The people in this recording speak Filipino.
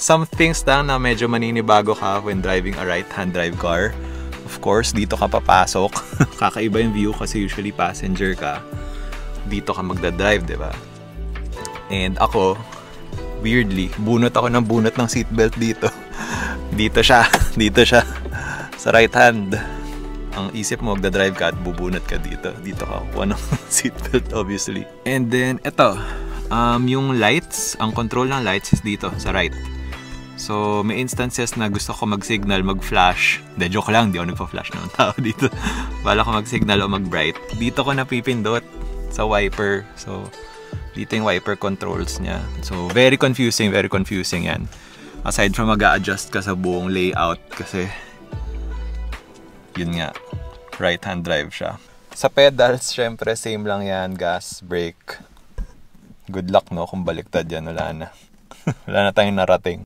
some things lang na medyo maninibago ka when driving a right-hand drive car. Of course, dito ka papasok. Kakaiba yung view kasi usually passenger ka. Dito ka magdadrive, di ba? And ako, weirdly, bunot ako ng bunot ng seatbelt dito. Dito siya. Dito siya. Sa right hand. Ang isip mo, magdadrive ka at bubunot ka dito. Dito ka kuha ng seatbelt, obviously. And then, eto. Yung lights, ang control ng lights is dito, sa right. So, may instances na gusto ko mag-signal, mag-flash. Hindi, joke lang, di ako nagpa-flash ng tao dito. Bala ko mag-signal o mag-bright. Dito ko napipindot sa wiper. So, dito yung wiper controls niya. So, very confusing yan. Aside from mag-a-adjust ka sa buong layout kasi yun nga, right-hand drive siya. Sa pedals, syempre, same lang yan. Gas, brake. Good luck, no? Kung baliktad yan, wala na. Wala na tayong narating.